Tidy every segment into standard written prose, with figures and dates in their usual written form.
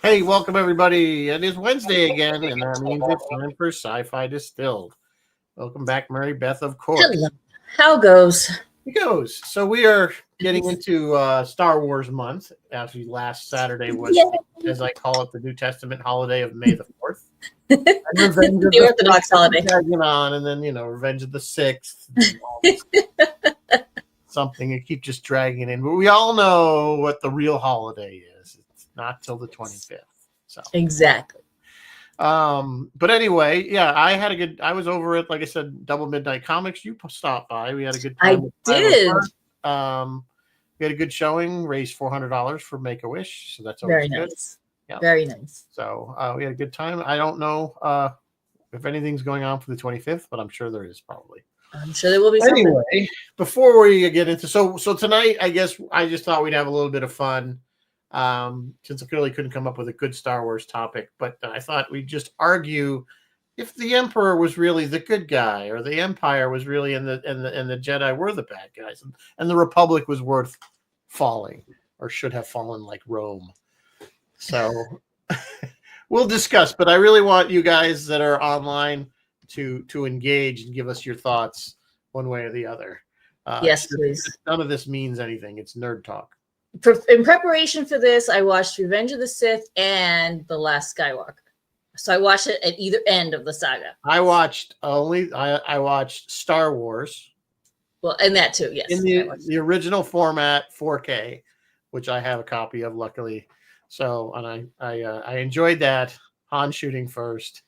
Hey, welcome everybody. It is Wednesday again, and that means it's time for Sci-Fi Distilled. Welcome back, Mary Beth, of course. Hello. How goes? It goes. So we are getting into Star Wars month. Actually, last Saturday was, as I call it, the New Testament holiday of May the 4th. The Orthodox holiday. On, and then, Revenge of the 6th. Something you keep just dragging it in. But we all know what the real holiday is. It's not till the 25th. So exactly. But anyway, yeah, I was over at, like I said, Double Midnight Comics. You stopped by. We had a good time. I did. We had a good showing, raised $400 for Make-A-Wish. So that's very good. Nice. Yeah. Very nice. So we had a good time. I don't know if anything's going on for the 25th, but I'm sure there is probably. I'm sure there will be something. Anyway, before we get into so tonight, I guess I just thought we'd have a little bit of fun. Since I clearly couldn't come up with a good Star Wars topic, but I thought we'd just argue if the Emperor was really the good guy, or the Empire was really and the Jedi were the bad guys, and the Republic was worth falling or should have fallen like Rome. So we'll discuss, but I really want you guys that are online to engage and give us your thoughts one way or the other. Yes, please. None of this means anything. It's nerd talk. In preparation for this, I watched Revenge of the Sith and The Last Skywalker. So I watched it at either end of the saga. I watched Star Wars. Well, and that too, yes. In the original format, 4K, which I have a copy of, luckily. So, and I enjoyed that. Han shooting first,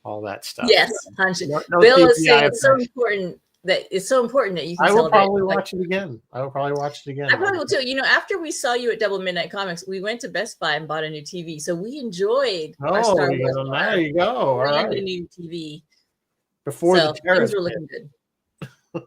all that stuff. Yes, Han shooting. No Bill is saying it's so important. It's so important that you can. I will probably watch it again. I probably will too. After we saw you at Double Midnight Comics, we went to Best Buy and bought a new TV. So we enjoyed. Our Star Wars there you go. All right. A new TV. Before the terrorists things were looking good.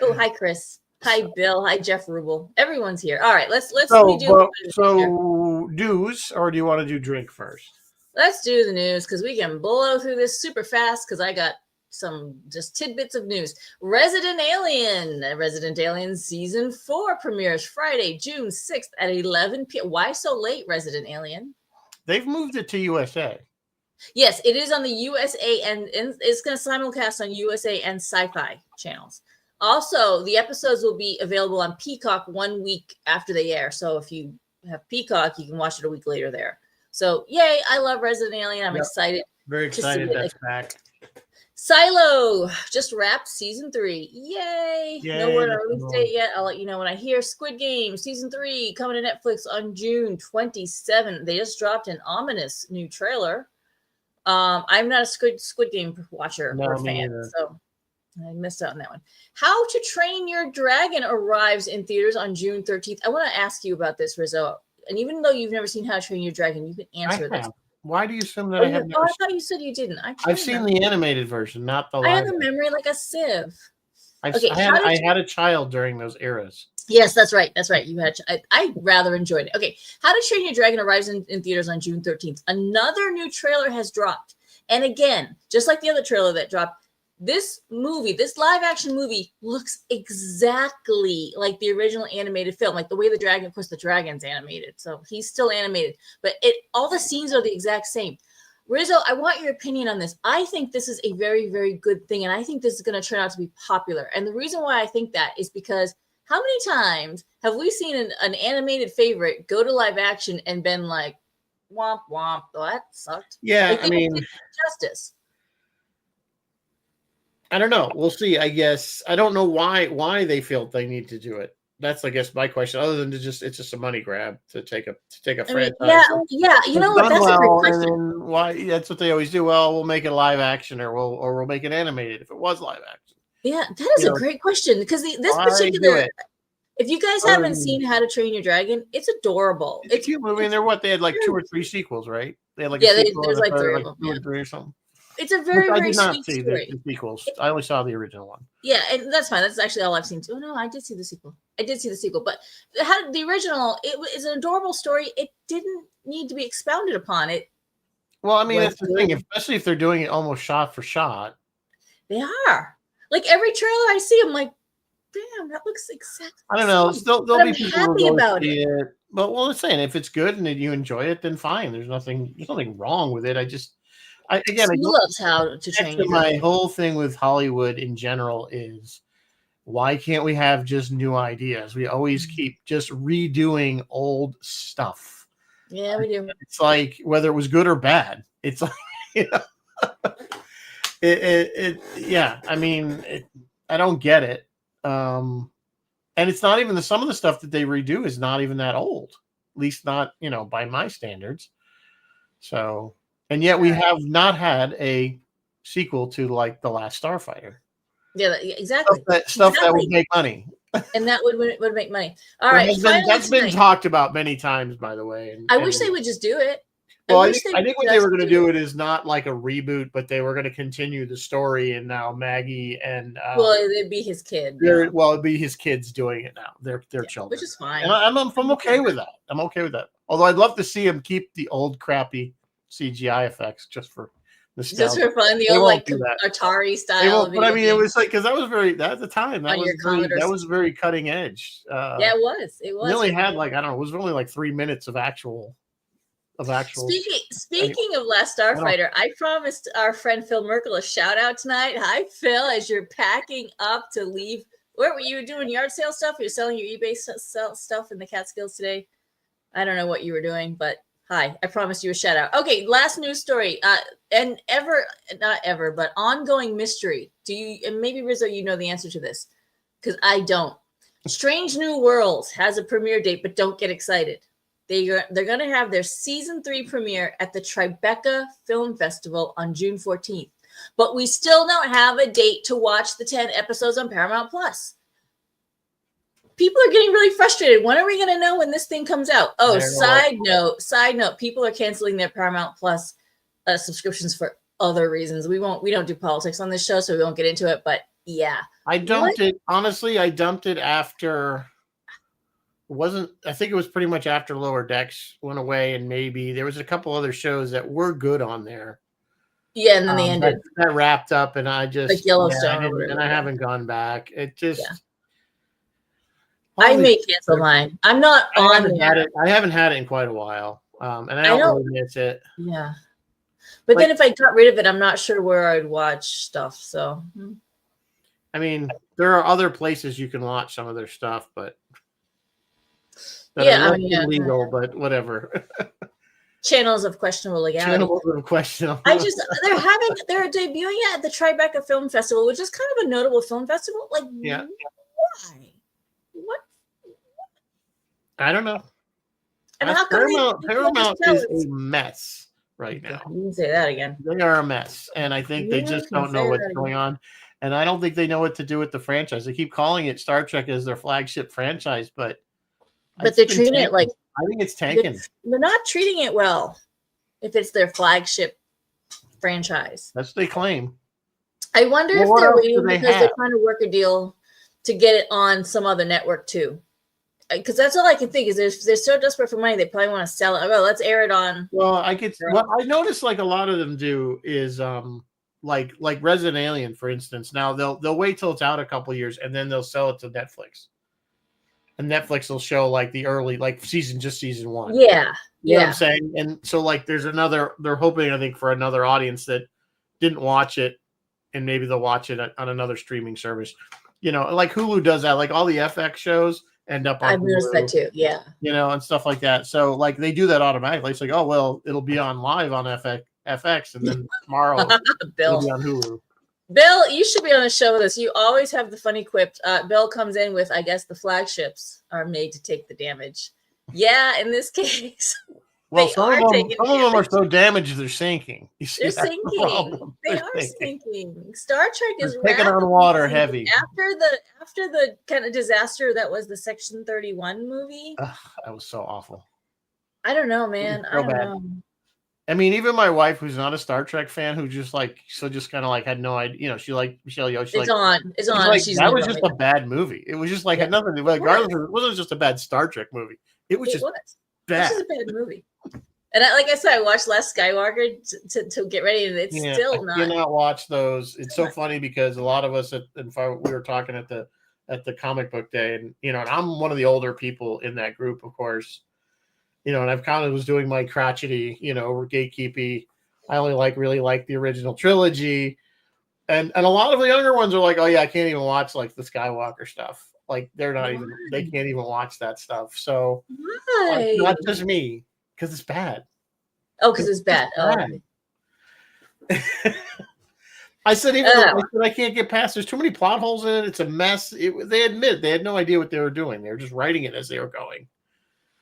Oh, hi Chris. Hi Bill. Hi Jeff Rubel. Everyone's here. All right, let's redo. So news, or do you want to do drink first? Let's do the news because we can blow through this super fast because I got some just tidbits of news. Resident Alien season 4 premieres Friday, June 6th at 11 p.m. Why so late, Resident Alien? They've moved it to USA. Yes, it is on the USA and it's going to simulcast on USA and Sci-Fi channels. Also, the episodes will be available on Peacock 1 week after they air. So if you have Peacock, you can watch it a week later there. So yay, I love Resident Alien. I'm excited. Very excited that's back. Silo just wrapped season 3. Yay! No word on release date yet. I'll let you know when I hear. Squid Game season 3 coming to Netflix on June 27th. They just dropped an ominous new trailer. I'm not a Squid Game watcher or fan, so I missed out on that one. How to Train Your Dragon arrives in theaters on June 13th. I want to ask you about this, Rizzo. And even though you've never seen How to Train Your Dragon, you can answer this. Why do you assume that I have never? I thought you said you didn't. I've seen the animated version, not the live. I have a memory like a sieve. I had a child during those eras. Yes, that's right. That's right. You had. I rather enjoyed it. Okay, How to Train Your Dragon arrives in theaters on June 13th. Another new trailer has dropped, and again, just like the other trailer that dropped, this live action movie looks exactly like the original animated film, like the way the dragon, of course, the dragon's animated. So he's still animated, but all the scenes are the exact same. Rizzo, I want your opinion on this. I think this is a very, very good thing. And I think this is going to turn out to be popular. And the reason why I think that is because how many times have we seen an animated favorite go to live action and been like, womp, womp, oh, that sucked. Yeah, I mean, justice. I don't know. We'll see. I guess I don't know why they felt they need to do it that's, I guess, my question. Other than it's just a money grab to take a I mean, franchise. yeah. You know what? Done That's a great well, question. and then why? That's what they always do. Well, we'll make it live action, or we'll make it animated if it was live action. Yeah, that is a great question because this why do particular. it? If you guys haven't seen How to Train Your Dragon, it's adorable. It's a cute movie, and they're what? They had like 2 or 3 sequels, right? They had like Yeah, a sequel there's and a like 3 third, of like them. 2 and 3 or something. It's a very, I very did not sweet see story. the sequels. I only saw the original one. Yeah, and that's fine. That's actually all I've seen too. Oh no, I did see the sequel. I did see the sequel, but the original, it is an adorable story. It didn't need to be expounded upon. It. Well, I mean, that's the thing, especially if they're doing it almost shot for shot. They are. Like every trailer I see, I'm like, damn, that looks exactly. I don't know. Still, there'll be people happy who about see it. But well, I'm saying if it's good and you enjoy it, then fine. There's nothing wrong with it. Who loves How to Train Your Dragon. My whole thing with Hollywood in general is why can't we have just new ideas? We always keep just redoing old stuff. Yeah, we do. It's like whether it was good or bad. It's like yeah. I mean, I don't get it. And it's not even some of the stuff that they redo is not even that old, at least not, by my standards. So, and yet we have not had a sequel to like The Last Starfighter. Yeah, exactly. Stuff that would make money. And that would make money. All right. That's been talked about many times, by the way. I wish they would just do it. Well, I think what they were going to do it is not like a reboot, but they were going to continue the story. And now Maggie and well, it'd be his kid. Well, it'd be his kids doing it now. Their children, which is fine. And I'm okay with that. I'm okay with that. Although I'd love to see him keep the old crappy CGI effects just for nostalgia. Just for fun, the old like Atari style. But I mean, it was like because that was very at the time that was very cutting edge. Yeah, it was. It was. We only had like I don't know. It was only like 3 minutes of actual. Speaking of Last Starfighter, I promised our friend Phil Merkel a shout out tonight. Hi, Phil, as you're packing up to leave. What were you doing? Yard sale stuff? You're selling your eBay stuff in the Catskills today? I don't know what you were doing, but hi, I promised you a shout out. Okay, last news story. And not ever, but ongoing mystery. And maybe Rizzo, you know the answer to this because I don't. Strange New Worlds has a premiere date, but don't get excited. They're going to have their season 3 premiere at the Tribeca Film Festival on June 14th. But we still don't have a date to watch the 10 episodes on Paramount Plus. People are getting really frustrated. When are we going to know when this thing comes out? Oh, side note, people are canceling their Paramount Plus subscriptions for other reasons. We don't do politics on this show, so we won't get into it. But yeah. I dumped it after... I think it was pretty much after Lower Decks went away, and maybe there was a couple other shows that were good on there. Yeah, and then they ended. That wrapped up, and I just like Yellowstone, and I haven't gone back. It just I may cancel mine. I'm not on there. I haven't had it in quite a while, and I don't really miss it. Yeah, but then if I got rid of it, I'm not sure where I'd watch stuff. So, I mean, there are other places you can watch some of their stuff, but. Illegal, but whatever. Channels of questionable legality. Channels of questionable. They're debuting it at the Tribeca Film Festival, which is kind of a notable film festival. Like, why? What? I don't know. And how come Paramount is a mess right now. You can say that again. They are a mess, and I think they just don't know what's going on. And I don't think they know what to do with the franchise. They keep calling it Star Trek as their flagship franchise, but they're treating it like I think it's tanking. They're not treating it well if it's their flagship franchise. That's what they claim. I wonder if they're waiting because they're trying to work a deal to get it on some other network too. Because that's all I can think is they're so desperate for money they probably want to sell it. Oh, let's air it on. Well, I noticed like a lot of them do is like Resident Alien, for instance. Now they'll wait till it's out a couple of years and then they'll sell it to Netflix. And Netflix will show like the early, like season 1. Yeah. You know what I'm saying? And so like they're hoping, I think, for another audience that didn't watch it and maybe they'll watch it on another streaming service. Like Hulu does that. Like all the FX shows end up on I've noticed that too. Yeah. And stuff like that. So like they do that automatically. It's like, oh, well, it'll be on live on FX and then tomorrow it'll be on Hulu. Bill, you should be on the show with us. You always have the funny quip. Bill comes in with, I guess, the flagships are made to take the damage. Yeah, in this case, Well, they some are of taking them are damage. so damaged they're sinking. You see, They're that's the sinking. problem. They They're are sinking. sinking. Star Trek is They're taking on rapidly water sinking. heavy. After the kind of disaster that was the Section 31 movie. Ugh, that was so awful. I don't know, man. I don't know. I mean, even my wife, who's not a Star Trek fan, who just kind of like had no idea. You know, she liked Michelle Yeoh. It's on. It's on. Like, She's that was just a bad movie. It was just like had nothing. Regardless, it wasn't just a bad Star Trek movie. It was just bad. This is a bad movie. And like I said, I watched Last Skywalker to get ready, and it's still not. I cannot watch those. It's so funny because a lot of us, we were talking at the comic book day, and and I'm one of the older people in that group, of course. And I've kind of was doing my crotchety, gatekeepy. I only really like the original trilogy, and a lot of the younger ones are like, oh yeah, I can't even watch like the Skywalker stuff. Like they're not even, they can't even watch that stuff. So not just me. Because it's bad. Oh, because it's bad. I said, I can't get past. There's too many plot holes in it. It's a mess. They admit they had no idea what they were doing. They were just writing it as they were going.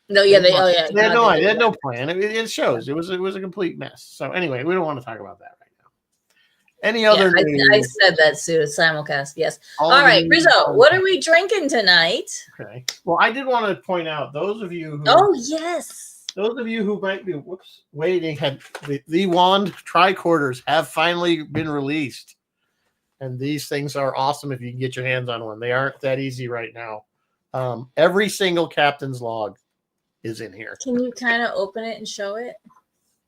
No, yeah, they had no idea. They had no plan. It shows. It was a complete mess. So anyway, we don't want to talk about that right now. Any other? I said that too. Simulcast. Yes. All right, Rizzo. What are we drinking tonight? Okay. Well, I did want to point out those of you who. Oh yes. Those of you who might be waiting, had the wand tricorders have finally been released, and these things are awesome if you can get your hands on one. They aren't that easy right now. Every single captain's log is in here. Can you kind of open it and show it?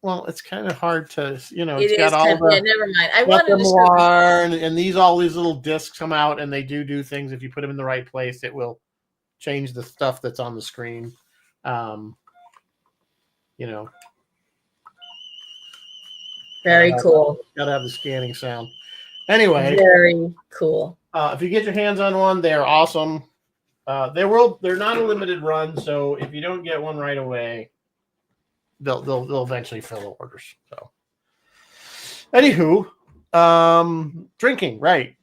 Well, it's kind of hard to, it's got all the. Never mind. I wanted to show and all these little discs come out, and they do things. If you put them in the right place, it will change the stuff that's on the screen. Very cool. Gotta have the scanning sound. Anyway, very cool. If you get your hands on one, they're awesome. They're not a limited run, so if you don't get one right away, they'll eventually fill orders. So, anywho, drinking, right?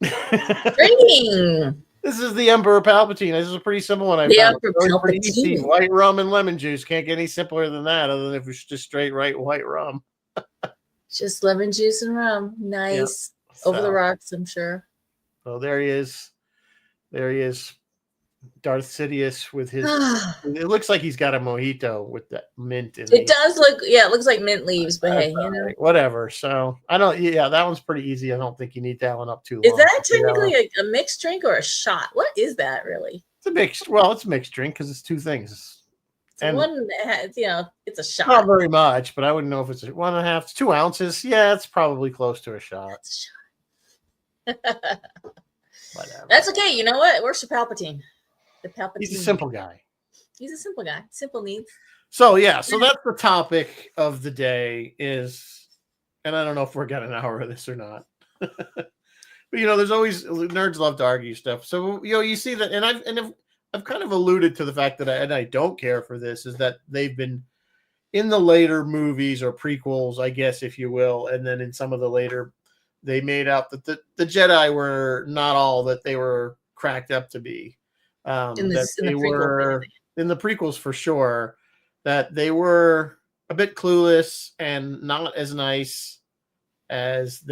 Drinking. This is the Emperor Palpatine. This is a pretty simple one. Pretty easy. White rum and lemon juice. Can't get any simpler than that, other than if it's just straight white rum. Just lemon juice and rum. Nice. Yep. So, over the rocks, I'm sure. So there he is. Darth Sidious with his. It looks like he's got a mojito with that mint in it. It does look, it looks like mint leaves, but hey, whatever. So I don't. Yeah, that one's pretty easy. I don't think you need that one up too long. Is that technically a mixed drink or a shot? What is that really? It's a mixed. Well, it's a mixed drink because it's two things. And one has, it's a shot. Not very much, but I wouldn't know if it's 1.5 to 2 ounces. Yeah, it's probably close to a shot. Whatever. That's okay. You know what? It works for Palpatine. The Palpatine. He's a simple guy. He's a simple guy. Simple needs. So that's the topic of the day is, and I don't know if we're getting an hour of this or not. But there's always nerds love to argue stuff. So you see that, and I've kind of alluded to the fact that I don't care for this, is that they've been in the later movies or prequels, I guess, if you will, and then in some of the later, they made out that the Jedi were not all that they were cracked up to be. In the prequels for sure, that they were a bit clueless and not as nice as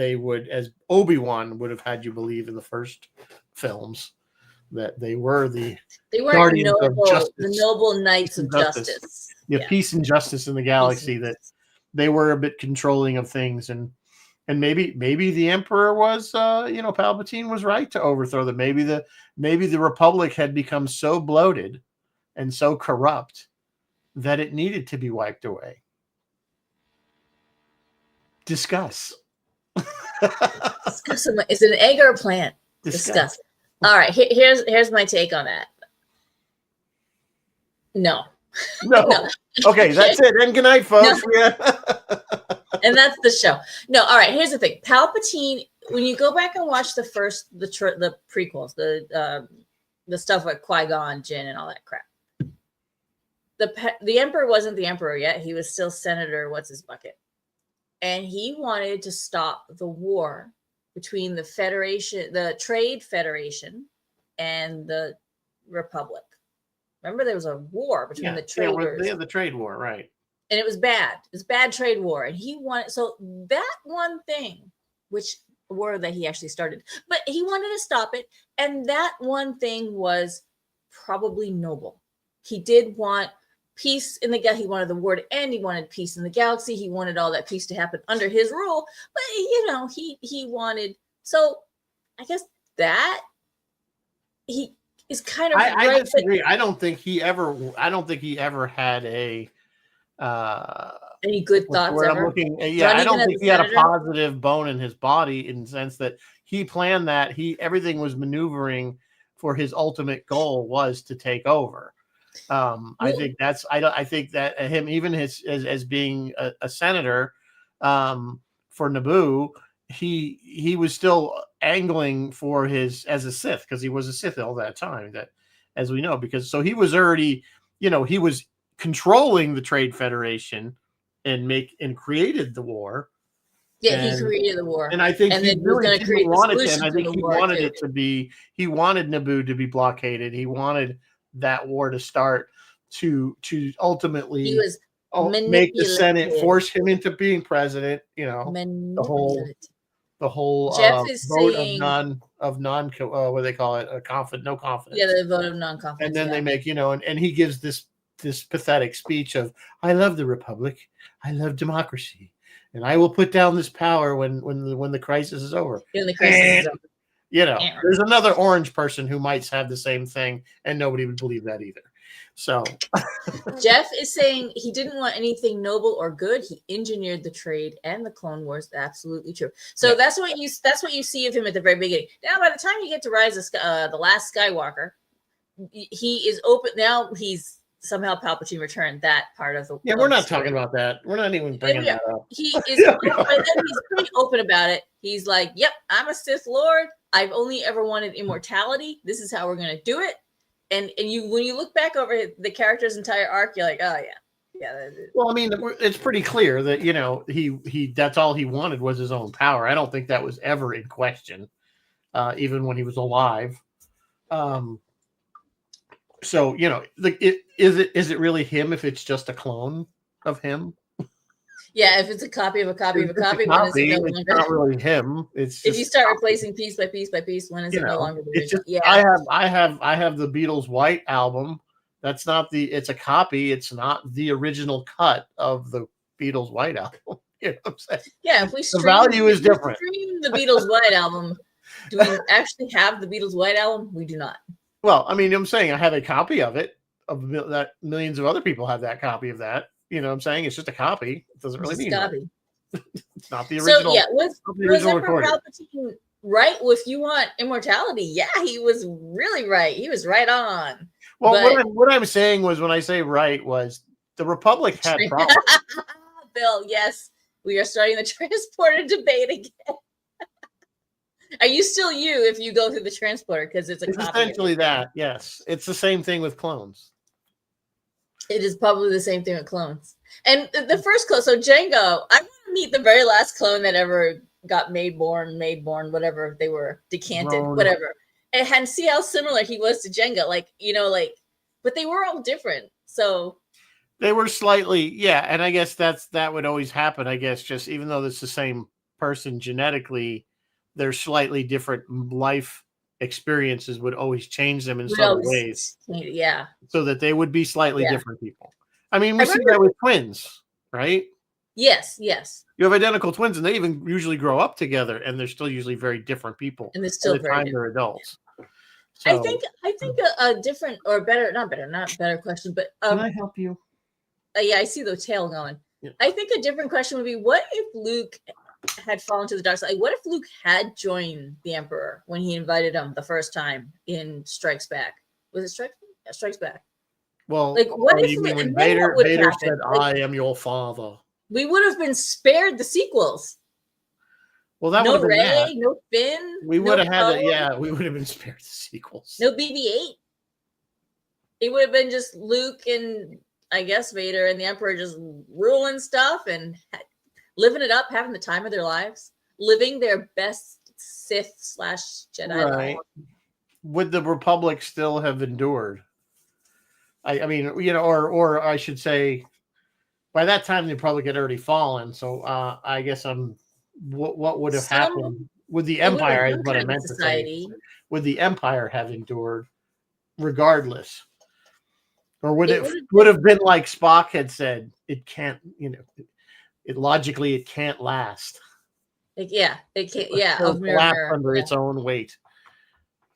Obi-Wan would have had you believe in the first films. That they were the guardians of justice, the noble knights of justice. Peace and justice in the galaxy. That they were a bit controlling of things, and maybe the Emperor was, Palpatine was right to overthrow them. Maybe the Republic had become so bloated and so corrupt that it needed to be wiped away. Discuss. Discuss. Is it an egg or a plant? Discuss. All right, here's my take on that. No. Okay, that's it. And good night, folks. No. Yeah. And that's the show. No, all right. Here's the thing. Palpatine. When you go back and watch the prequels, the stuff like Qui-Gon, Jinn, and all that crap, the Emperor wasn't the Emperor yet. He was still Senator. What's his bucket? And he wanted to stop the war between the Federation, the Trade Federation, and the Republic. Remember, there was a war between the traders. Yeah, the trade war, right? And it was bad. It's bad trade war, and he wanted that one thing, which war that he actually started, but he wanted to stop it, and that one thing was probably noble. He did want peace in the galaxy. He wanted the war to end. He wanted peace in the galaxy. He wanted all that peace to happen under his rule. But he wanted. So I guess that he is kind of. I disagree. I don't think he ever had a. Any good thoughts ever? I don't think he had a positive bone in his body, in the sense that he planned that everything was maneuvering for his ultimate goal was to take over. I think that him, even as being a senator for Naboo, he was still angling for as a Sith, because he was a Sith all that time, that, as we know, because so he was already, he was controlling the Trade Federation and created the war. Yeah, he created the war, and I think he really didn't want it. And I think he wanted it to be. He wanted Naboo to be blockaded. He wanted that war to start to ultimately he was make the Senate force him into being president. The whole Jeff is vote saying, of non what do they call it, no confidence. Yeah, the vote of non-confidence. And then they make and he gives this pathetic speech of, I love the Republic, I love democracy, and I will put down this power when the crisis is over. When the crisis is over. There's another orange person who might have the same thing, and nobody would believe that either. So Jeff is saying he didn't want anything noble or good. He engineered the trade and the Clone Wars. Absolutely true. So that's what you see of him at the very beginning. Now, by the time you get to Rise of the Last Skywalker, he is open. Now he's somehow Palpatine returned that part of the. Yeah, we're not talking about that. We're not even bringing that up. He is, he's pretty open about it. He's like, "Yep, I'm a Sith Lord. I've only ever wanted immortality. This is how we're going to do it." And when you look back over the character's entire arc, you're like, "Oh yeah." Well, I mean, it's pretty clear that he that's all he wanted was his own power. I don't think that was ever in question, even when he was alive. So is it really him if it's just a clone of him? Yeah, if it's a copy of a copy of a copy, when is it no longer? It's not really him. It's if you start replacing piece by piece by piece, when is it no longer the original? Yeah, I have the Beatles White album. That's not it's a copy. It's not the original cut of the Beatles White album. You know what I'm saying? Yeah, if we the value is different. Stream the Beatles White album. Do we actually have the Beatles White album? We do not. Well, I mean, I'm saying I have a copy of it. That millions of other people have that copy of that. You know what I'm saying? It's just a copy. It doesn't really mean copy. It's not the original. So yeah, was Emperor Palpatine right? If you want immortality, yeah, he was really right. He was right on. Well, what I'm saying was, when I say right, was the Republic had problems. Bill, yes, we are starting the transporter debate again. Are you still you if you go through the transporter, because it's essentially that? Yes, it's the same thing with clones. It is probably the same thing with clones. And the first clone, so Jango, I want to meet the very last clone that ever got made born, whatever they were, decanted, whatever, and see how similar he was to Jango. But they were all different. So they were slightly, yeah. And I guess that would always happen. I guess just even though it's the same person genetically, they're slightly different life experiences would always change them in some ways. Yeah. So that they would be slightly different people. I mean, we see that with twins, right? Yes. You have identical twins, and they even usually grow up together, and they're still usually very different people. And they're still very different. They're adults. So, I think a different or better, not better question, but can I help you? Yeah, I see the tail going. Yeah. I think a different question would be, what if Luke had fallen to the dark side? What if Luke had joined the Emperor when he invited him the first time in Strikes Back? Was it Strikes Back? Yeah, Strikes Back. Well, what if when Vader said, "I am your father"? We would have been spared the sequels. Well, that would have been Rey, no Finn. We would have had it. Yeah, we would have been spared the sequels. No BB-8. It would have been just Luke and I guess Vader and the Emperor just ruling stuff and living it up, having the time of their lives, living their best Sith slash Jedi. Right. Would the Republic still have endured? I mean, or I should say, by that time the Republic had already fallen. So I guess what would have happened with the Empire? Is what I meant to say. Would the Empire have endured, regardless, or would it would have been like Spock had said? It can't. It logically it can't last. It can't. Yeah, it'll collapse under its own weight.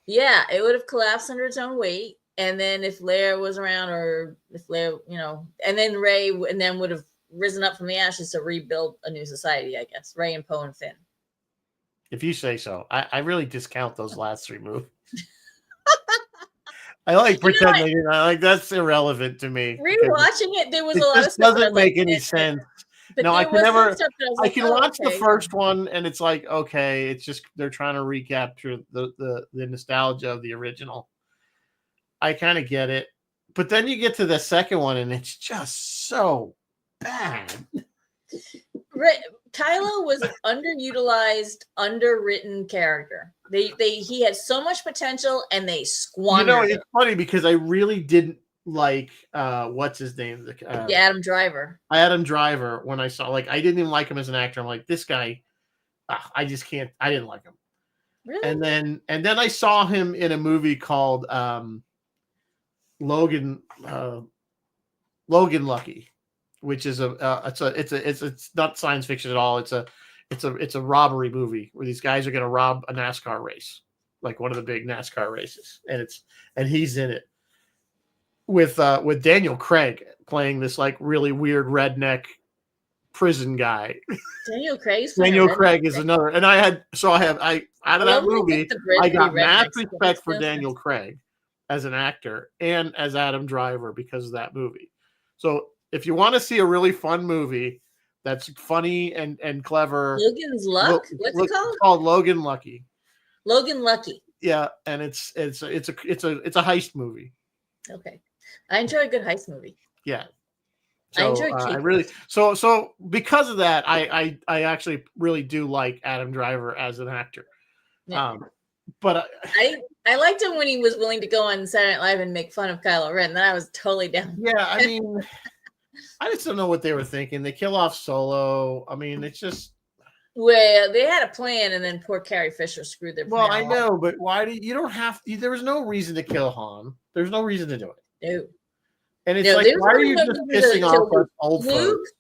Yeah, it would have collapsed under its own weight. And then if Leia was around, or if Leia, and then Rey, and then would have risen up from the ashes to rebuild a new society, I guess. Rey and Poe and Finn. If you say so. I really discount those last 3 movies. I like pretending. That's irrelevant to me. Rewatching it, there was a lot of stuff doesn't make any sense. But no, I can never. I can watch the first one, and it's like, okay, it's just they're trying to recapture the nostalgia of the original. I kind of get it, but then you get to the second one, and it's just so bad. Kylo was an underutilized, underwritten character. He had so much potential, and they squandered it. It's funny because I really didn't like what's his name, Adam Driver. Adam Driver. When I saw, I didn't even like him as an actor. I'm like, this guy, I just can't. I didn't like him. Really? And then I saw him in a movie called Logan Lucky, which is it's not science fiction at all. It's a robbery movie where these guys are going to rob a NASCAR race, like one of the big NASCAR races, and he's in it with Daniel Craig playing this really weird redneck prison guy. Daniel Craig is another, and I out of that movie I got mass respect for Daniel Craig as an actor and as Adam Driver because of that movie. So if you want to see a really fun movie that's funny and clever, Logan's Luck. What's it called? It's called Logan Lucky. Logan Lucky. Yeah, and it's a heist movie. Okay, I enjoy a good heist movie. Yeah, so, I enjoy. I really so because of that, I actually really do like Adam Driver as an actor. Yeah. But I liked him when he was willing to go on Saturday Night Live and make fun of Kylo Ren. Then I was totally down. Yeah, I mean, I just don't know what they were thinking. They kill off Solo. I mean, it's just. Well, they had a plan, and then poor Carrie Fisher screwed their plan. Well, I know, but why do you don't have to? There was no reason to kill Han. There's no reason to do it. No. And it's why are you just pissing off us old folks?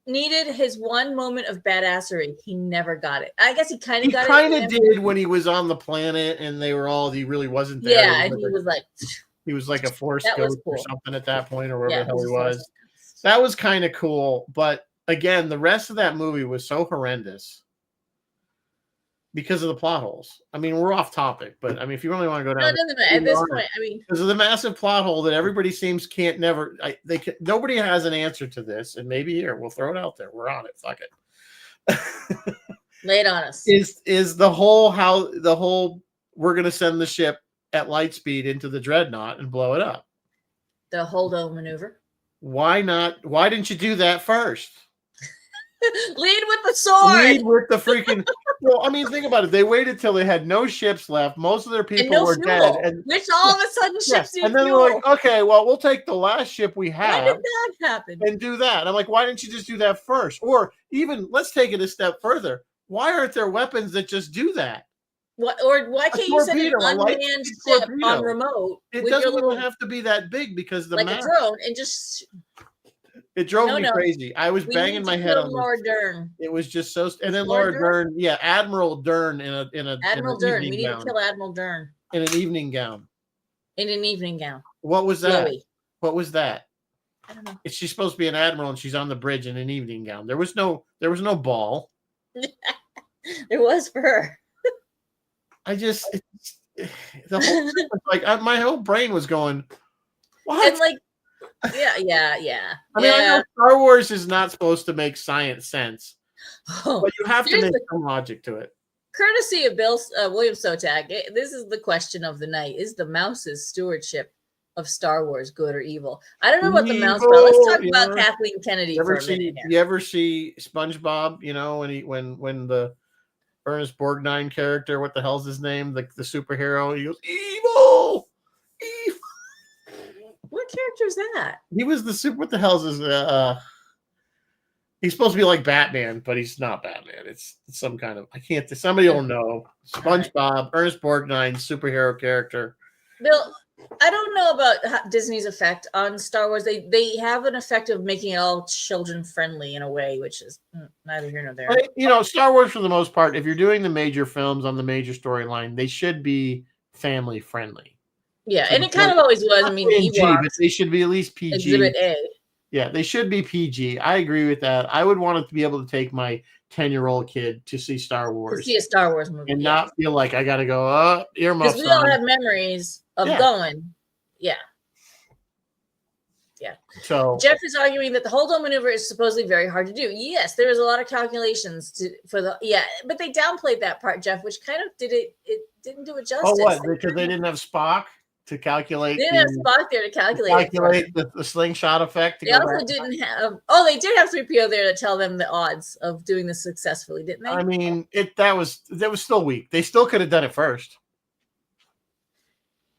Needed his one moment of badassery. He never got it. I guess he kind of got it. He kind of did when he was on the planet and they were all. He really wasn't there. Yeah, and he was like. He was like a Force ghost or something at that point, or wherever the hell he was. That was kind of cool, but again, the rest of that movie was so horrendous because of the plot holes. I mean, we're off topic, but I mean, if you really want to go down, no, it doesn't matter. At this point, I mean, because of the massive plot hole that everybody seems nobody has an answer to this, and maybe here we'll throw it out there. We're on it. Fuck it. Lay it on us. Is the whole we're gonna send the ship at light speed into the dreadnought and blow it up? The holdo maneuver. Why not? Why didn't you do that first? Lead with the sword. Lead with the freaking. Well, I mean, think about it. They waited till they had no ships left. Most of their people were dead, and which all of a sudden ships need and then fuel. They're like, okay, well, we'll take the last ship we have. Why did that happen? And do that. I'm like, why didn't you just do that first? Or even let's take it a step further. Why aren't there weapons that just do that? What, or why can't you send an unmanned ship on remote? It doesn't even have to be that big because the a drone and just. It drove me crazy. I was banging my head on Laura Dern. It was just so. And then Laura Dern, yeah, Admiral Dern in a Admiral Dern. We need to kill Admiral Dern in an evening gown. In an evening gown. What was that? What was that? I don't know. She's supposed to be an admiral, and she's on the bridge in an evening gown. There was no ball. There was for her. The whole like my whole brain was going. What? And like. Yeah. I mean, I know Star Wars is not supposed to make science sense, but you have to make some logic to it. Courtesy of William Sotak, this is the question of the night: is the mouse's stewardship of Star Wars good or evil? I don't know about the mouse, but let's talk about Kathleen Kennedy for a minute. You ever see SpongeBob? When Ernest Borgnine character. What the hell's his name? The superhero. He goes, evil. What character is that? He was the super. What the hell's his? He's supposed to be like Batman, but he's not Batman. It's some kind of. I can't. Somebody will know. SpongeBob, Ernest Borgnine, superhero character. Bill, I don't know about Disney's effect on Star Wars. They have an effect of making it all children friendly in a way, which is neither here nor there. But, Star Wars for the most part, if you're doing the major films on the major storyline, they should be family friendly. Yeah, and it kind of always was. I mean, PG, but they should be at least PG. Exhibit A. Yeah, they should be PG. I agree with that. I would want it to be able to take my 10-year-old kid to see Star Wars. To see a Star Wars movie. And not feel like I got to go, earmuffs on. Because we all have memories of going. Yeah. Yeah. So Jeff is arguing that the hold-on maneuver is supposedly very hard to do. Yes, there was a lot of calculations but they downplayed that part, Jeff, which kind of it didn't do it justice. Oh, what? Because they didn't have Spock to calculate. They didn't have Spock there to calculate the slingshot effect. They also didn't have. Oh, they did have 3PO there to tell them the odds of doing this successfully, didn't they? I mean, that was still weak. They still could have done it first.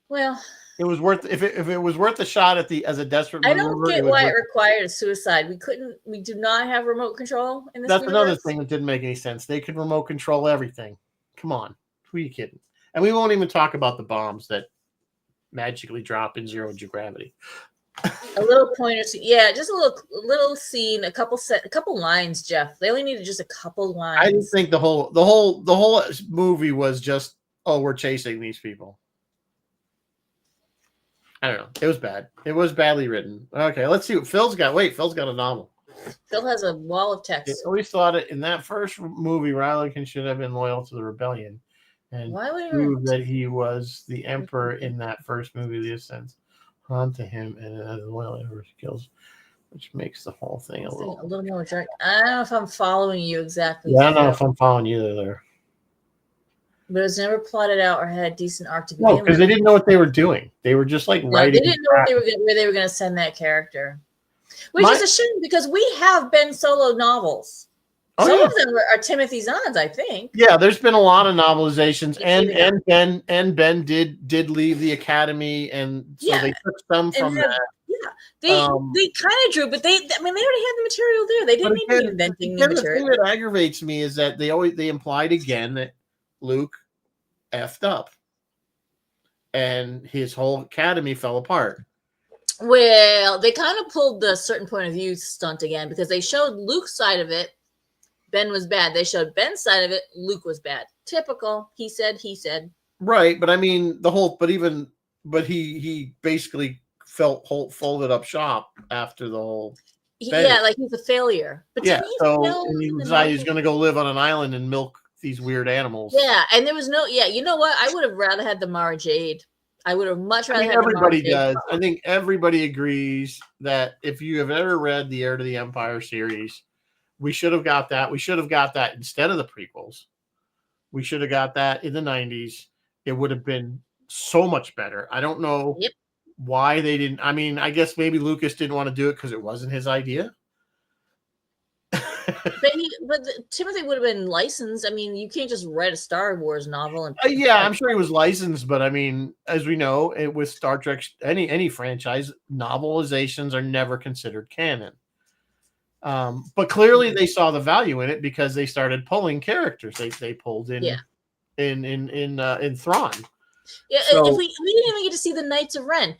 Well, it was worth if it was worth a shot as a desperate maneuver. I don't get why it required a suicide. We do not have remote control in this. That's another thing that didn't make any sense. They could remote control everything. Come on, who are you kidding? And we won't even talk about the bombs that magically drop in zero gravity. A little pointer scene. Yeah, just a little scene, a couple lines, Jeff. They only needed just a couple lines. I didn't think the whole movie was just, we're chasing these people. I don't know. It was bad. It was badly written. Okay, let's see what Phil's got. Wait, Phil's got a novel. Phil has a wall of text. I always thought it in that first movie, Ryllikin should have been loyal to the rebellion and prove that he was the emperor in that first movie, The Ascent, onto him and as loyal ever kills, which makes the whole thing a little more dark. I don't know if I'm following you exactly. Yeah, I don't know if I'm following you there. But it was never plotted out or had a decent arc to begin with. No, because they didn't know what they were doing. They were just like writing. They didn't know where they were going to send that character, which is a shame because we have Ben Solo novels. Some of them are Timothy Zahn's, I think. Yeah, there's been a lot of novelizations, and Ben did leave the academy, and so they took some from that. Yeah, they kind of drew, but they already had the material there. They didn't need to be inventing new material. The thing that aggravates me is that they implied again that Luke effed up, and his whole academy fell apart. Well, they kind of pulled the certain point of view stunt again because they showed Luke's side of it. Ben was bad. They showed Ben's side of it. Luke was bad. Typical. He said. Right, but I mean he basically folded up shop after the whole. Like he's a failure. But he decided he's going to go live on an island and milk these weird animals. Yeah, and there was no. Yeah, you know what? I would have rather had the Mara Jade. I would have much rather had. Everybody does. I think everybody agrees that if you have ever read the Heir to the Empire series. We should have got that. We should have got that instead of the prequels. We should have got that in the 90s. It would have been so much better. I don't know why they didn't. I mean, I guess maybe Lucas didn't want to do it because it wasn't his idea. but Timothy would have been licensed. I mean, you can't just write a Star Wars novel. And I'm sure he was licensed, but I mean, as we know, with Star Trek, any franchise, novelizations are never considered canon. But clearly they saw the value in it because they started pulling characters. They pulled in Thrawn. Yeah, so, if we didn't even get to see the Knights of Ren.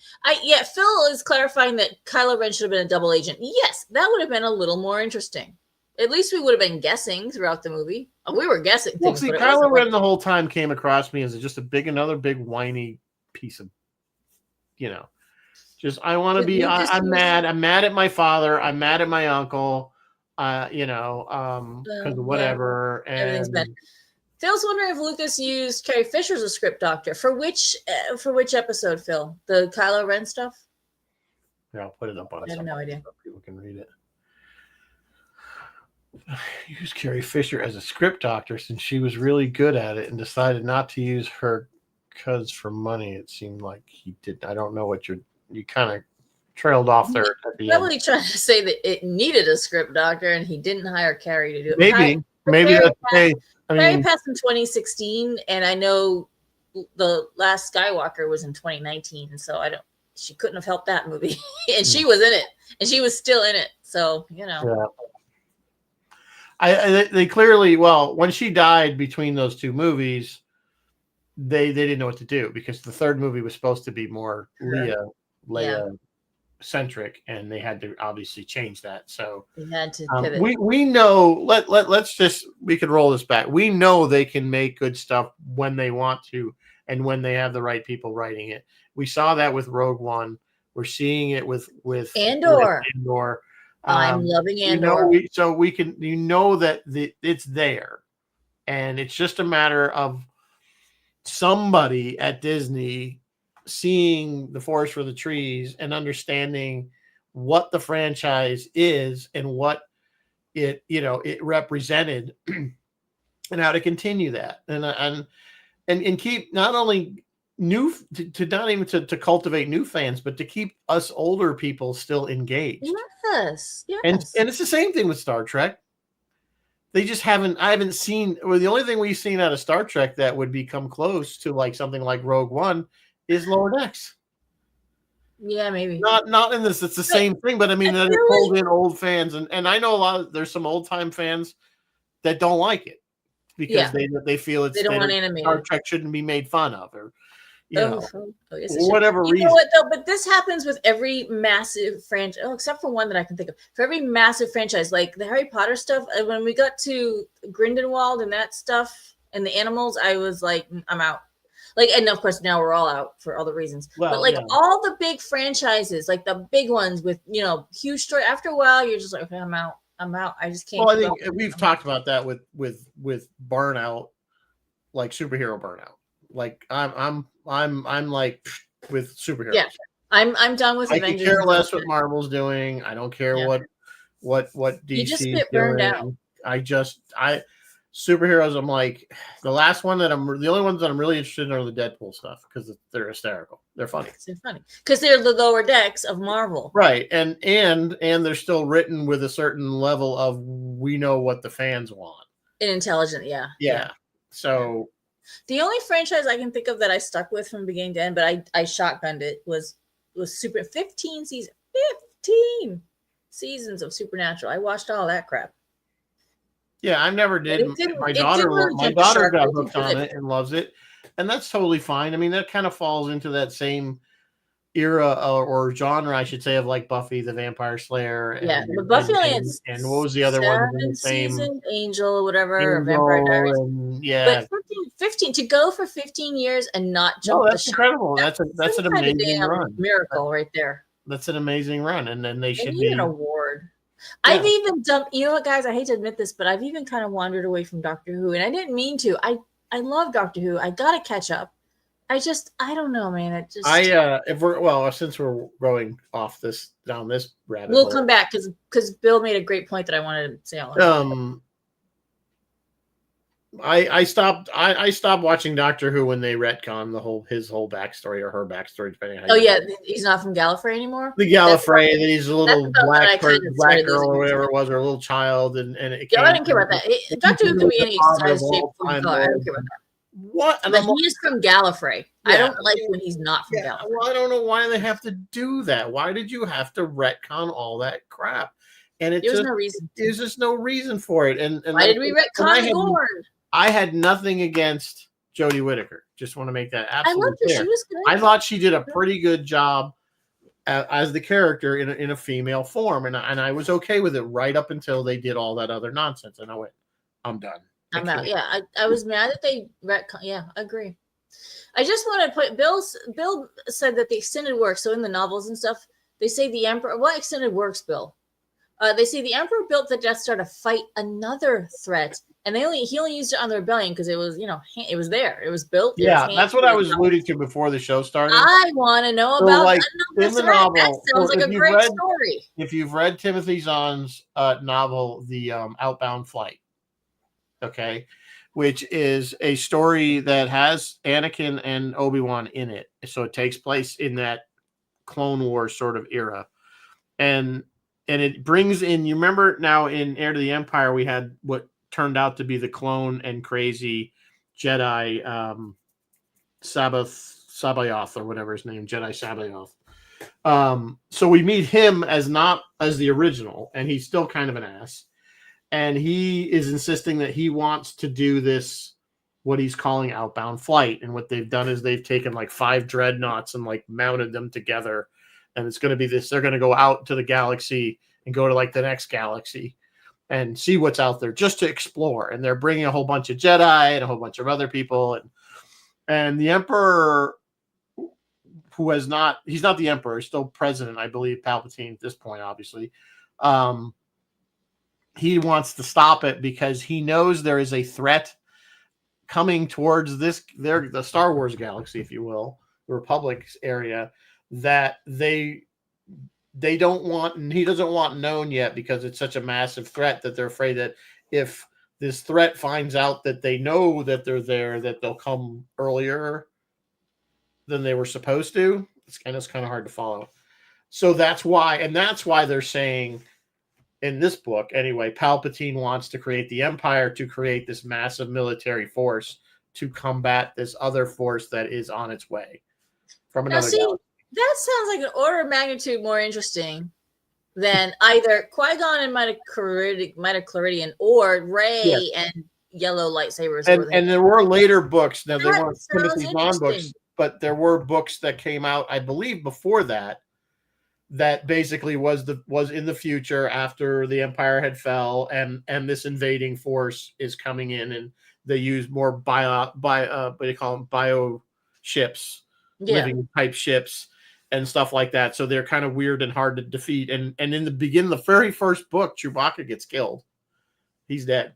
Phil is clarifying that Kylo Ren should have been a double agent. Yes, that would have been a little more interesting. At least we would have been guessing throughout the movie. We were guessing things. See, Kylo Ren the whole time came across me as just another big whiny piece of, just I want to be. I'm mad. I'm mad at my father. I'm mad at my uncle. Because whatever. Everything's bad. Phil's wondering if Lucas used Carrie Fisher as a script doctor for which episode, Phil? The Kylo Ren stuff. Yeah, I'll put it up on. I have no idea. So people can read it. Use Carrie Fisher as a script doctor since she was really good at it and decided not to use her because for money. It seemed like he did. I don't know what you kind of trailed off there at the end. Probably trying to say that it needed a script doctor and he didn't hire Carrie to do it. maybe Carrie that's the case. I Carrie mean, passed in 2016, and I know the last Skywalker was in 2019, so I don't. She couldn't have helped that movie, and she was in it, and she was still in it. So yeah. They clearly, well, when she died between those two movies, they didn't know what to do because the third movie was supposed to be more Leia centric, and they had to obviously change that. So they had to pivot. we know. Let's just, we can roll this back. We know they can make good stuff when they want to, and when they have the right people writing it. We saw that with Rogue One. We're seeing it with Andor. Andor. I'm loving Andor. So we can, that it's there, and it's just a matter of somebody at Disney seeing the forest for the trees and understanding what the franchise is and what it represented, and how to continue that, and keep not only not even to cultivate new fans, but to keep us older people still engaged. Yes. And it's the same thing with Star Trek. They just I haven't seen, well, the only thing we've seen out of Star Trek that would become close to like something like Rogue One is Lower Decks. Yeah, maybe. Not in this, it's the same thing, but I mean, that it pulled in old fans, and I know there's some old time fans that don't like it because they feel they don't want animated. Star Trek shouldn't be made fun of, or for whatever reason. You know what though? But this happens with every massive franchise, except for one that I can think of. For every massive franchise, like the Harry Potter stuff, when we got to Grindelwald and that stuff and the animals, I was like, I'm out. Like, and of course now we're all out for other reasons. Well, but like all the big franchises, like the big ones with huge story. After a while, you're just like, okay, I'm out. I just can't. Well, I think we've talked about that with burnout, like superhero burnout. Like I'm like with superheroes. Yeah, I'm done with Avengers. I could care less what Marvel's doing. I don't care what DC. You just get burned out. Superheroes. I'm like, the only ones that I'm really interested in are the Deadpool stuff because they're hysterical. They're funny. They're funny because they're the Lower Decks of Marvel, right? And they're still written with a certain level of, we know what the fans want. And intelligent, yeah. So. The only franchise I can think of that I stuck with from beginning to end, but I shotgunned it, was 15 seasons of Supernatural. I watched all that crap. Yeah, I never did. My daughter got hooked on it and loves it, and that's totally fine. I mean, that kind of falls into that same era or genre, I should say, of like Buffy the Vampire Slayer. But Buffy and what was the other one? Season, Angel, whatever, Vampire Diaries. But 15 to go for 15 years and not jump. Oh, that's incredible. That's an amazing run. Miracle right there. That's an amazing run, and then they should need an award. Yeah. I've even done. You know what, guys? I hate to admit this, but I've even kind of wandered away from Doctor Who, and I didn't mean to. I love Doctor Who. I gotta catch up. I don't know, man. Since we're going off down this rabbit hole, we'll come back because Bill made a great point that I wanted to say. I stopped watching Doctor Who when they retcon his whole backstory, or her backstory, depending on how he's not from Gallifrey anymore. The Gallifrey, and then he's a little black girl or whatever it was, or a little child, and I didn't care about that. Doctor Who can be any size, shape, form, color. I don't care about that. What? But he is from Gallifrey. I don't like when he's not from Gallifrey. Well, I don't know why they have to do that. Why did you have to retcon all that crap? And there's no reason. There's just no reason for it. And why did we retcon Gorn? I had nothing against Jodie Whittaker. Just want to make that absolutely clear. She was good. I thought she did a pretty good job as the character in a female form, and I was okay with it right up until they did all that other nonsense, and I went, I'm done. I'm out. Yeah, I was mad that they retcon. Yeah, I agree. I just want to put Bill said that the extended works, so in the novels and stuff, they say the Emperor. What extended works, Bill? They say the Emperor built the Death Star to fight another threat, and he only used it on the rebellion because it was it was there, it was built. Yeah, that's what I was alluding to before the show started. I want to know about in the novel. That sounds like a great story. If you've read Timothy Zahn's novel, The Outbound Flight, okay, which is a story that has Anakin and Obi-Wan in it, so it takes place in that Clone Wars sort of era, and it brings in, you remember now in Heir to the Empire, we had what turned out to be the clone and crazy Jedi Sabayoth or whatever his name, Jedi Sabayoth. So we meet him as not as the original, and he's still kind of an ass. And he is insisting that he wants to do this, what he's calling outbound flight. And what they've done is they've taken like 5 dreadnoughts and like mounted them together. And it's going to be this, they're going to go out to the galaxy and go to like the next galaxy and see what's out there just to explore. And they're bringing a whole bunch of Jedi and a whole bunch of other people. And the Emperor, who has not, he's not the Emperor, he's still president, I believe, Palpatine at this point, obviously. He wants to stop it because he knows there is a threat coming towards the Star Wars galaxy, if you will, the Republic's area, that they don't want, and he doesn't want known yet because it's such a massive threat that they're afraid that if this threat finds out that they know that they're there, that they'll come earlier than they were supposed to. It's kind of hard to follow. So that's why they're saying in this book, anyway, Palpatine wants to create the Empire to create this massive military force to combat this other force that is on its way from another galaxy. That sounds like an order of magnitude more interesting than either Qui-Gon and Midichloridian or Rey and yellow lightsabers. And there were later books. Now, they weren't Timothy Zahn books, but there were books that came out, I believe, before that basically was in the future after the Empire had fell, and this invading force is coming in, and they use more bio ships, living type ships and stuff like that. So they're kind of weird and hard to defeat. And in the very first book, Chewbacca gets killed. He's dead.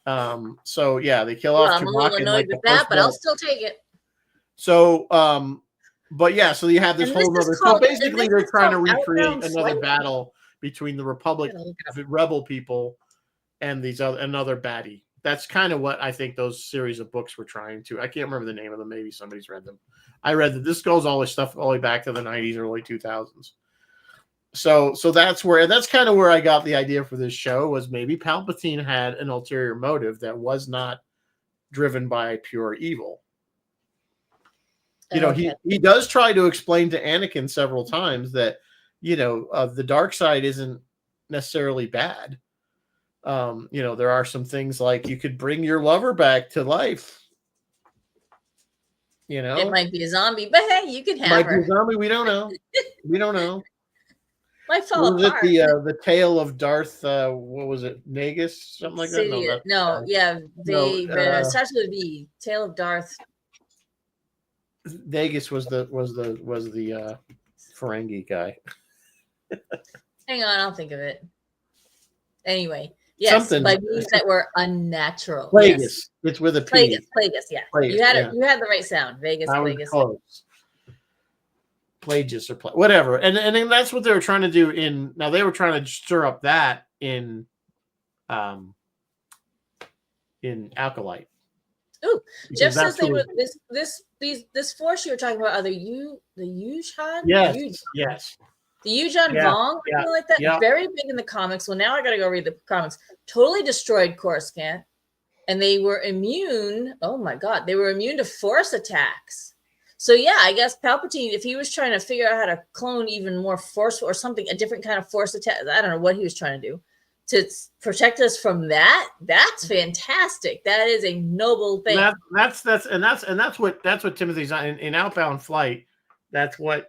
So yeah, they kill off Chewbacca. I'm a little annoyed with that, but I'll still take it. So but yeah, so you have this whole other. So basically, they're trying to recreate another battle between the Republic, the rebel people, and another baddie. That's kind of what I think those series of books were trying to. I can't remember the name of them. Maybe somebody's read them. I read that this goes all the way back to the 90s, early 2000s. So that's kind of where I got the idea for this show, was maybe Palpatine had an ulterior motive that was not driven by pure evil. He does try to explain to Anakin several times that, the dark side isn't necessarily bad. There are some things like you could bring your lover back to life. It might be a zombie, but hey, you could have her. Be a zombie. We don't know. We don't know. Might fall apart. The tale of Darth? What was it? Nagus, something like that. It starts with a V. Tale of Darth. Nagus was the Ferengi guy. Hang on, I'll think of it. Anyway, yes, by means that were unnatural. Plagueis. Yes. It's with a P. Plagueis, yeah. Plagueis, you had the right sound. Plagueis. Plagueis or whatever. And then that's what they were trying to do now they were trying to stir up that in Acolyte. Ooh, Jeff says they were this force you were talking about. Are the Yuuzhan? Yes. The Yuuzhan Vong, something like that. Yeah. Very big in the comics. Well, now I got to go read the comics. Totally destroyed Coruscant, and they were immune. Oh my God, they were immune to force attacks. So yeah, I guess Palpatine, if he was trying to figure out how to clone even more force or something, a different kind of force attack. I don't know what he was trying to do to protect us from that. That's fantastic. That is a noble thing. That's what Timothy's in Outbound Flight. That's what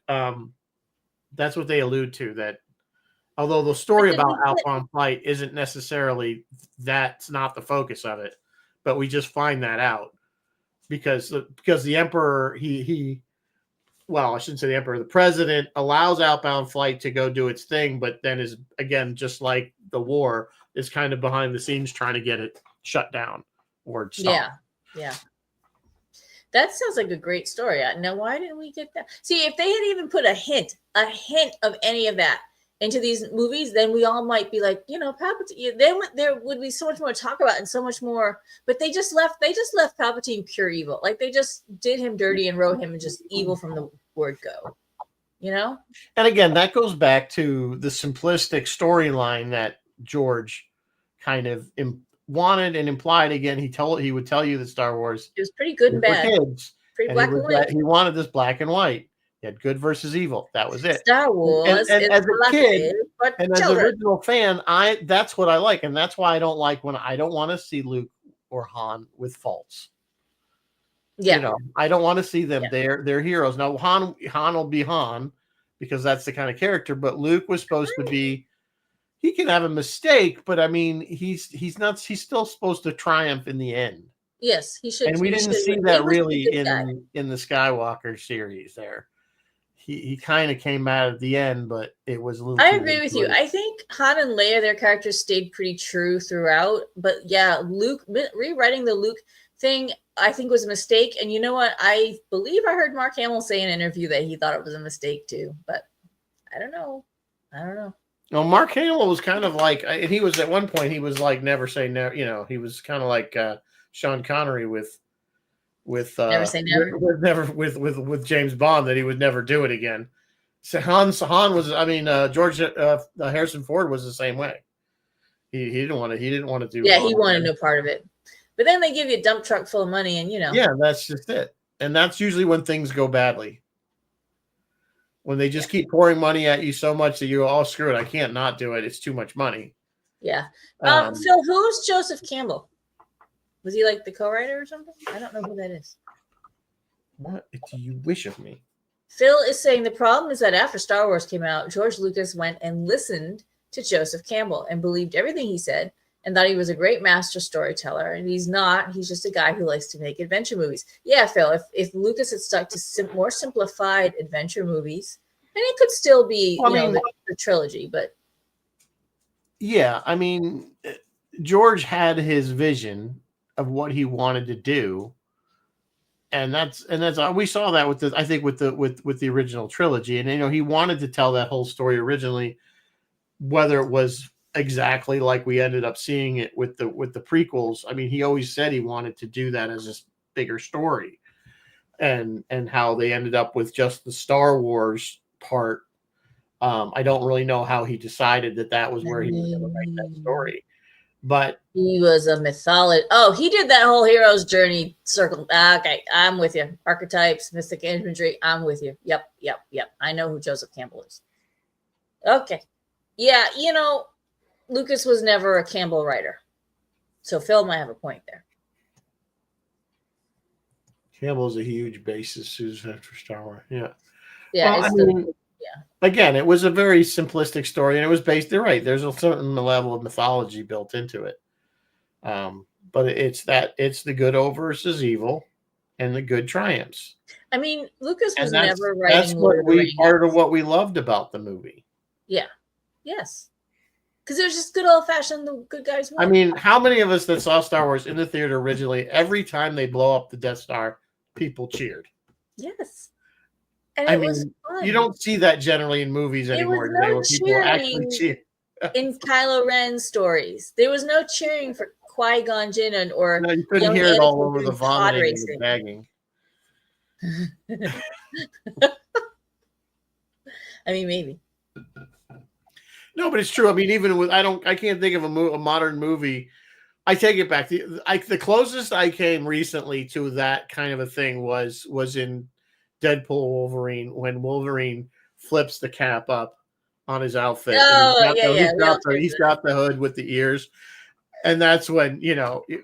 they allude to, that although the story about Outbound Flight isn't necessarily, that's not the focus of it, but we just find that out because the Emperor, I shouldn't say the Emperor, the President allows Outbound Flight to go do its thing, but then is, again, just like the war, is kind of behind the scenes trying to get it shut down or stopped. Yeah. That sounds like a great story. Now, why didn't we get that? See, if they had even put a hint of any of that into these movies, then we all might be like, Palpatine. Then there would be so much more to talk about and so much more. But they just left Palpatine pure evil. Like they just did him dirty and wrote him just evil from the word go. And again, that goes back to the simplistic storyline that George kind of wanted and implied again. He would tell you that Star Wars It was pretty good and for bad. kids, Pretty and black and white. he wanted this black and white. He had good versus evil. That was it. Star Wars And is as a kid, but and as an children. original fan, that's what I like, and that's why I don't like when I don't want to see Luke or Han with faults. Yeah. You know, I don't want to see them. They're heroes. Now Han will be Han because that's the kind of character, but Luke was supposed to be, he can have a mistake, but I mean he's still supposed to triumph in the end. Yes, he should. And we didn't see that really in the Skywalker series there. He kind of came out at the end, but it was a little. I agree with you. I think Han and Leia, their characters stayed pretty true throughout. But yeah, Luke, rewriting the Luke thing, I think was a mistake. And you know what? I believe I heard Mark Hamill say in an interview that he thought it was a mistake too. But I don't know. No, Mark Hamill was kind of like, and he was at one point, he was like, never say never. You know, he was kind of like Sean Connery with never say never. With James Bond, that he would never do it again. So Han was, I mean, George Harrison Ford was the same way. He didn't want to do. Yeah, he wanted no part of it. But then they give you a dump truck full of money, and you know. Yeah, that's just it. And that's usually when things go badly. When they just keep pouring money at you so much that you go, oh, screw it, I can't not do it. It's too much money. Yeah. Phil, who's Joseph Campbell? Was he like the co-writer or something? I don't know who that is. What do you wish of me? Phil is saying the problem is that after Star Wars came out, George Lucas went and listened to Joseph Campbell and believed everything he said and thought he was a great master storyteller. And he's not. He's just a guy who likes to make adventure movies. Yeah, Phil, if Lucas had stuck to more simplified adventure movies, and it could still be the trilogy, but. Yeah, I mean, George had his vision of what he wanted to do, and that's we saw that with the original trilogy, and he wanted to tell that whole story originally, whether it was exactly like we ended up seeing it with the prequels. I mean, he always said he wanted to do that as a bigger story, and how they ended up with just the Star Wars part. I don't really know how he decided that was where he was going to write that story. But he was a mythology. Oh, he did that whole hero's journey circle. Okay, I'm with you. Archetypes, mystic infantry. I'm with you. Yep. I know who Joseph Campbell is. Okay. Yeah, Lucas was never a Campbell writer. So Phil might have a point there. Campbell's a huge basis who's after Star Wars. Yeah. Yeah. Well, again, it was a very simplistic story, and it was based. You're right. There's a certain level of mythology built into it, but it's the good versus evil, and the good triumphs. I mean, Lucas was never writing. That's part of what we loved about the movie. Yeah. Yes. Because it was just good old fashioned. The good guys won. I mean, how many of us that saw Star Wars in the theater originally? Every time they blow up the Death Star, people cheered. Yes. And it was fun. You don't see that generally in movies anymore today, where people actually cheer. In Kylo Ren stories, there was no cheering for Qui-Gon Jinn or no, you couldn't hear it all over the vomiting and the gagging. I mean, maybe. No, but it's true. I mean, even with I can't think of a modern movie. I take it back. The closest I came recently to that kind of a thing was in Deadpool Wolverine, when Wolverine flips the cap up on his outfit. He's got the hood with the ears, and that's when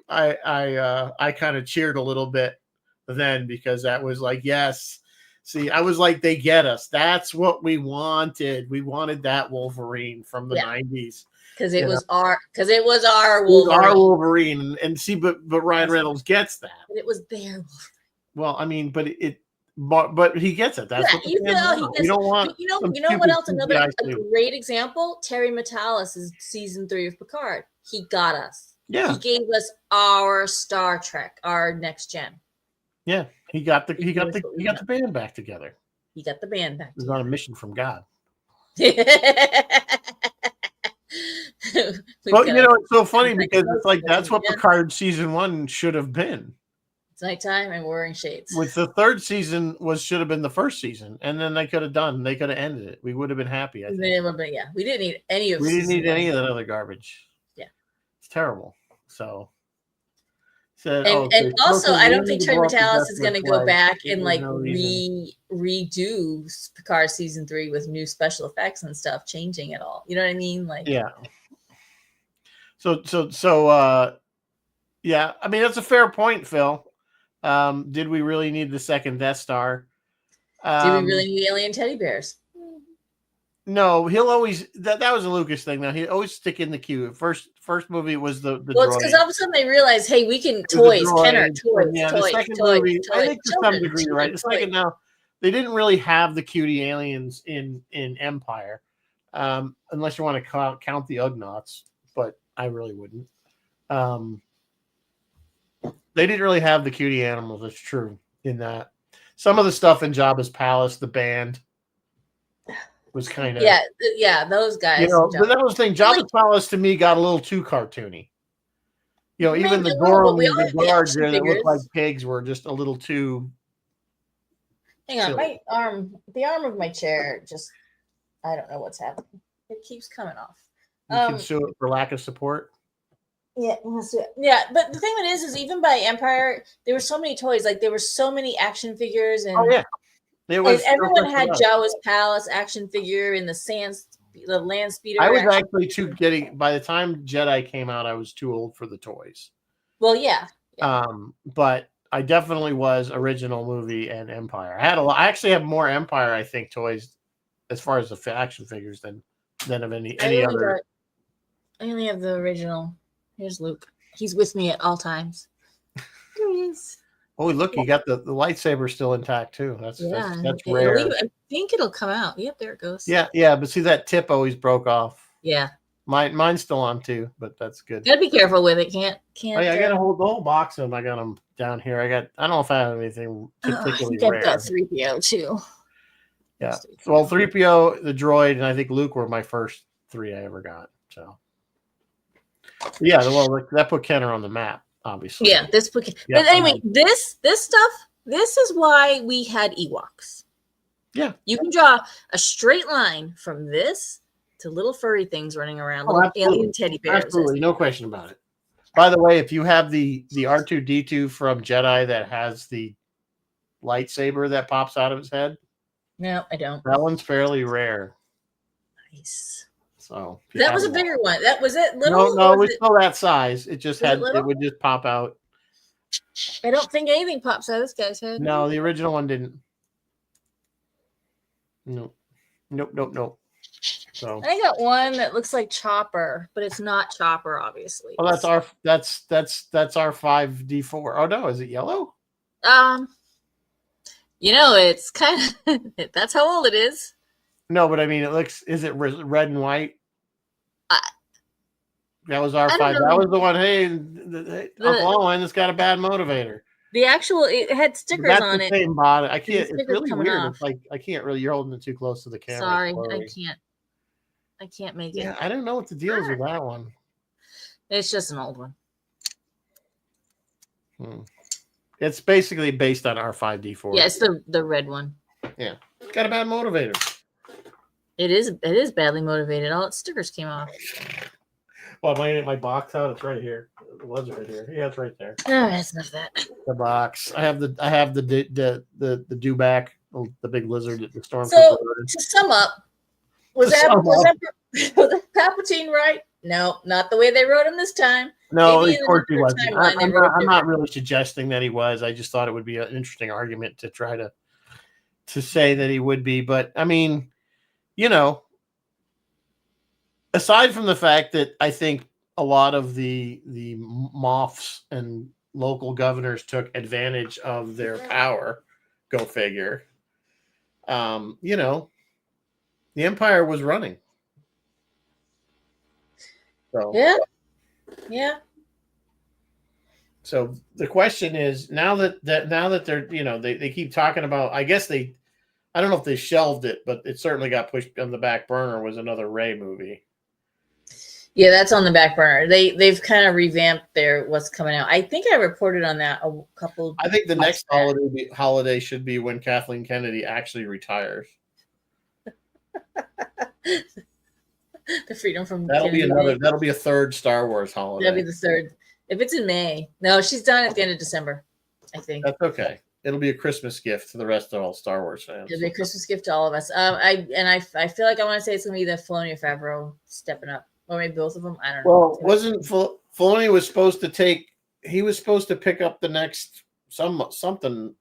I kind of cheered a little bit then, because that was like, yes. See, I was like, they get us. That's what we wanted. We wanted that Wolverine from the 90s. Because it was our Wolverine. It was our Wolverine. And see, but Ryan Reynolds gets that. But it was their Wolverine. Well, I mean, but he gets it. That's what you don't want. You know what else? Another great example. Terry Matalas is season 3 of Picard. He got us. Yeah, he gave us our Star Trek, our next gen. Yeah, he got the band back together. He got the band back. He was on a mission from God. But it's so funny because it's like that's what Picard season 1 should have been. It's nighttime and wearing shades. With the third season should have been the first season, and then they could have ended it. We would have been happy. I think. We didn't need any of. We didn't need any of that other garbage. Yeah, it's terrible. So said, And oh, and so also, I we don't need think to Trey blow up the Metalis is going Deathwood to go flag. back and There's like no reason. redo Picard season 3 with new special effects and stuff, changing it all. You know what I mean? Like, Yeah. Yeah. I mean, that's a fair point, Phil. Did we really need the second Death Star? do we really need alien teddy bears? No, he'll always that was a Lucas thing. Now he always stick in the queue. First movie was the Well, it's droid. because all of a sudden they realize, hey, we can It was the toys, droid, Kenner, toys, and yeah, the toys, second toys, movie, I toys, think to some children, degree, you're right. The children, second now, they didn't really have the cutie aliens in Empire, unless you want to count the Ugnaughts, but I really wouldn't. They didn't really have the cutie animals. That's true. In that, some of the stuff in Jabba's palace, the band was kind of yeah, those guys. But that was the thing. Jabba's palace to me got a little too cartoony. Even Maybe the a little, but we Gorms, all the have the guards action there that looked like figures. pigs were just a little too. Hang on, silly. the arm of my chair just, I don't know what's happening. It keeps coming off. You can sue it for lack of support. Yeah, but the thing is even by Empire, there were so many toys. Like there were so many action figures, and everyone had Jawa's palace action figure in the land speeder. I was actually getting by the time Jedi came out, I was too old for the toys. Well, yeah. But I definitely was original movie and Empire. I actually have more Empire, I think, toys as far as the action figures than of any other. I only have the original. Here's Luke. He's with me at all times. There he is. Oh, look, you got the lightsaber still intact too. That's rare. I think it'll come out. Yep, there it goes. Yeah, but see that tip always broke off. Yeah. Mine's still on too, but that's good. Gotta be careful with it. Can't. Oh yeah, I got the whole box of them. I got them down here. I don't know if I have anything particularly rare. I've got 3PO too. Yeah. Well, 3PO, the droid, and I think Luke were my first 3 I ever got. So yeah, well, that put Kenner on the map, obviously. Yeah, this put. Yeah, but anyway, this stuff. This is why we had Ewoks. Yeah, you can draw a straight line from this to little furry things running around, little alien teddy bears. Absolutely, no question about it. By the way, if you have the R2-D2 from Jedi that has the lightsaber that pops out of his head, no, I don't. That one's fairly rare. Nice. So that was a bigger one. That was it. Little? No, it was still that size. It just it would just pop out. I don't think anything pops out of this guy's head. No, the original one didn't. Nope. So I got one that looks like Chopper, but it's not Chopper, obviously. Oh, that's our 5D4. Oh no, is it yellow? It's kind of that's how old it is. No, but I mean, is it red and white? That was R5. That was the one. Hey, Uncle Owen, it's got a bad motivator. The actual, it had stickers on it. Same body. I can't. It's really weird. Off. It's like I can't really. You're holding it too close to the camera. Sorry, I can't make it. Yeah, I don't know what the deal is with that one. It's just an old one. It's basically based on R5D4. Yeah, it's the red one. Yeah, it's got a bad motivator. It is badly motivated. All its stickers came off. Well, my box out. It's right here. It was right here. Yeah, it's right there. Oh, that's enough of that. The box. I have the dewback, the big lizard that the stormtrooper. So to sum up, was that Palpatine right? No, not the way they wrote him this time. No, of course he wasn't. I'm not really suggesting that he was. I just thought it would be an interesting argument to try to say that he would be. But I mean, aside from the fact that I think a lot of the Moffs and local governors took advantage of their power, go figure. The Empire was running. So yeah. So the question is, now that they're they keep talking about, I guess I don't know if they shelved it, but it certainly got pushed on the back burner, was another Rey movie. Yeah, that's on the back burner. They've kind of revamped what's coming out. I think I reported on that a couple. I think the next holiday should be when Kathleen Kennedy actually retires. The freedom from that'll be a third Star Wars holiday. That'll be the third. If it's in May, no, she's done at the end of December, I think. That's okay. It'll be a Christmas gift to the rest of all Star Wars fans. It'll be a Christmas gift to all of us. I feel like I want to say it's gonna be either Filoni or Favreau stepping up, or maybe both of them. I don't know. Well, wasn't Filoni was supposed to take? He was supposed to pick up the next something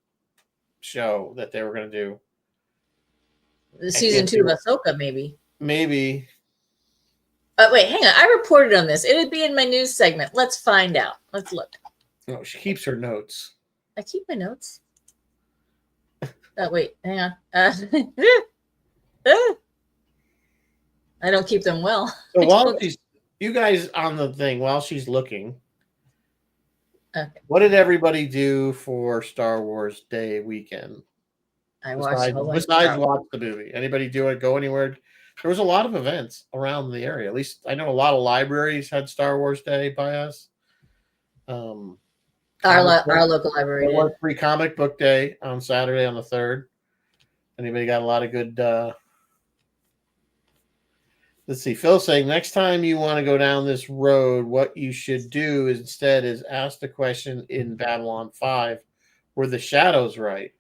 show that they were going to do. The season 2 of Ahsoka, maybe. Maybe. Wait, hang on. I reported on this. It'd be in my news segment. Let's find out. Let's look. Oh, she keeps her notes. I keep my notes. Oh, wait, hang on. I don't keep them well. So while you guys on the thing, while she's looking, okay. What did everybody do for Star Wars Day weekend? I watched besides watch the movie. Anybody do it? Go anywhere? There was a lot of events around the area. At least I know a lot of libraries had Star Wars Day by us. Our local library. There was free comic book day on Saturday on the 3rd. Anybody got a lot of good? Let's see. Phil saying next time you want to go down this road, what you should do instead is ask the question in Babylon 5, were the shadows right?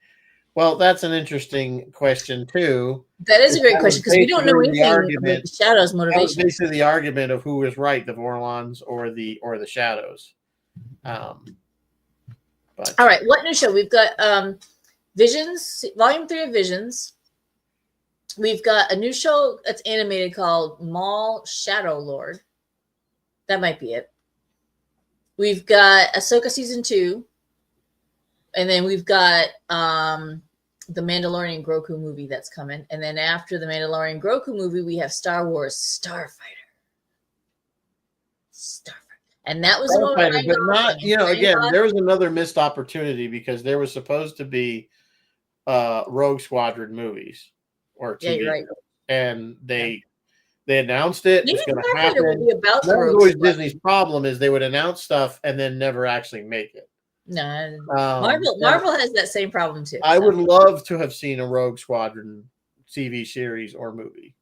Well, that's an interesting question too. That is a great question because we don't know anything about the shadows' motivation. That was basically the argument of who was right, the Vorlons or the shadows. But all right, what new show? We've got Visions, Volume 3 of Visions. We've got a new show that's animated called Maul Shadow Lord. That might be it. We've got Ahsoka Season 2. And then we've got the Mandalorian Grogu movie that's coming. And then after the Mandalorian Grogu movie, we have Star Wars Starfighter. And that was the one but not, again, there was another missed opportunity because there was supposed to be Rogue Squadron movies or TV. Yeah, you're right. And they announced it. Maybe it's going to happen. Would be about the Rogue always Squadron. Disney's problem is they would announce stuff and then never actually make it. No, Marvel has that same problem too. I would love to have seen a Rogue Squadron TV series or movie.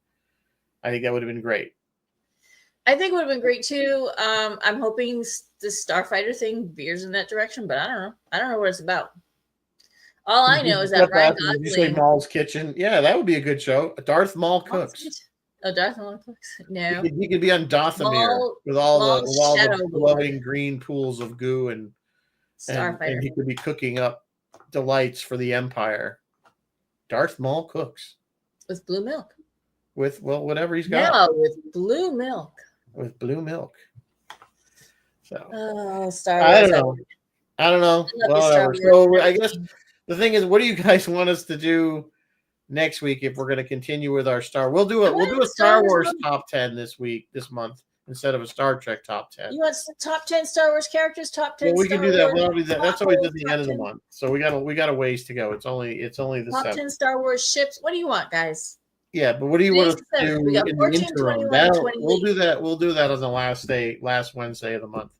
I think that would have been great. I think it would have been great too. I'm hoping the Starfighter thing veers in that direction, but I don't know. I don't know what it's about. All I know is that Ryan Gosling. Did you say Maul's Kitchen? Yeah, that would be a good show. Darth Maul Cooks. Oh, Darth Maul Cooks. No, he could be on Dathomir with all the glowing green pools of goo and he could be cooking up delights for the Empire. Darth Maul Cooks with blue milk. With whatever he's got. No, with blue milk. With blue milk. So Star Wars. I don't know. Whatever. So I guess the thing is, what do you guys want us to do next week if we're going to continue with our we'll do a Star Wars top 10 this month instead of a Star Trek top 10. You want top 10 Star Wars characters, top 10 we can do that. We'll do that. That's always at the end of the month. So we got a ways to go. It's only the top 7. 10 Star Wars ships. What do you want, guys? Yeah, but what do you want us to do in the 14, interim? 21, We'll do that. We'll do that on the last Wednesday of the month.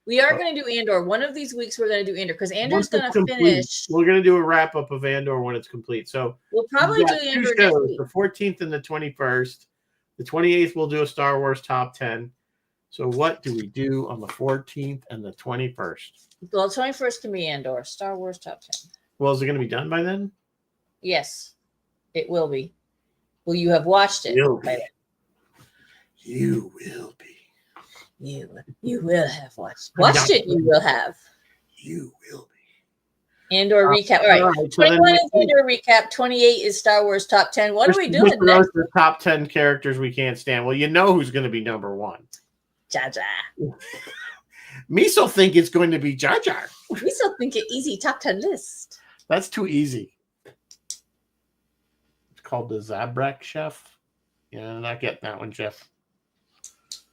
We are going to do Andor. One of these weeks, we're going to do Andor because Andor's going to finish. We're going to do a wrap up of Andor when it's complete. So we'll probably do Andor next week. The 14th and the 21st. The 28th, we'll do a Star Wars top 10. So what do we do on the 14th and the 21st? Well, 21st can be Andor. Star Wars top 10. Well, is it going to be done by then? Yes, it will be. Will you have watched it? You will be. You will have watched it. You will have. You will be. Andor recap. All right. 21 is Andor recap. 28 is Star Wars top 10. What are we doing next? The top 10 characters we can't stand. Well, you know who's going to be number 1. Jar Jar. Miso think it's going to be Jar Jar. Miso think it easy top 10 list. That's too easy. It's called the Zabrak Chef. Yeah, not getting that one, Jeff.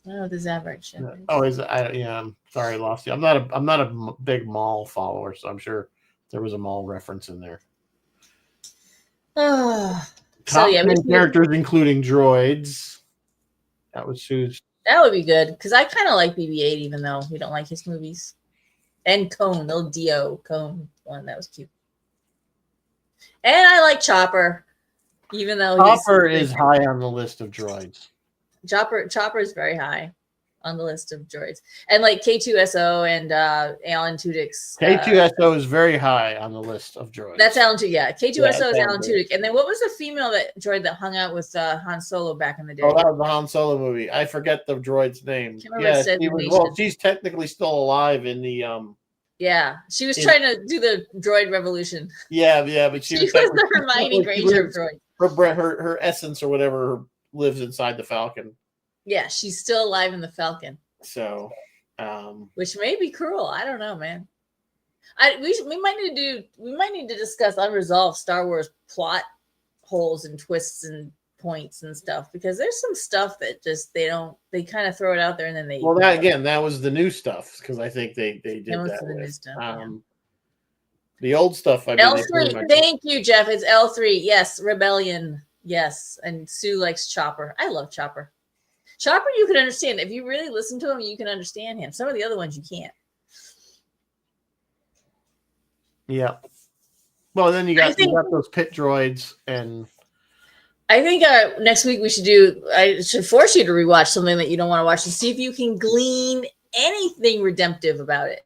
Oh, the Zabrak Chef. Oh, I'm sorry, I lost you. I'm not a big Maul follower, so I'm sure there was a Maul reference in there. Top 10 characters including droids. That would choose. That would be good because I kind of like BB-8, even though we don't like his movies. And Cone, the little Dio Cone one, that was cute. And I like Chopper, even though Chopper is high on the list of droids. Chopper is very high. on the list of droids. And like K2SO and Alan Tudyk's. K2SO is very high on the list of droids. That's Alan Tudyk. Yeah, K2SO is Alan Alan Tudyk. And then what was the female droid that hung out with Han Solo back in the day? Oh, that was the Han Solo movie. I forget the droid's name. Yeah, she's technically still alive in the Yeah, she was trying to do the droid revolution. Yeah, but she was the Hermione Granger droid. Her essence or whatever lives inside the Falcon. Yeah, she's still alive in the Falcon. So, which may be cruel. I don't know, man. We might need to discuss unresolved Star Wars plot holes and twists and points and stuff, because there's some stuff that just they kind of throw it out there and then they. Well, that was the new stuff, because I think they did that. The new stuff, the old stuff. I mean, L3. Thank you, Jeff. It's L3. Yes, Rebellion. Yes, and Sue likes Chopper. I love Chopper. Chopper, you can understand. If you really listen to him, you can understand him. Some of the other ones you can't. Yeah. Well, then you got those pit droids, and I think next week I should force you to rewatch something that you don't want to watch to see if you can glean anything redemptive about it.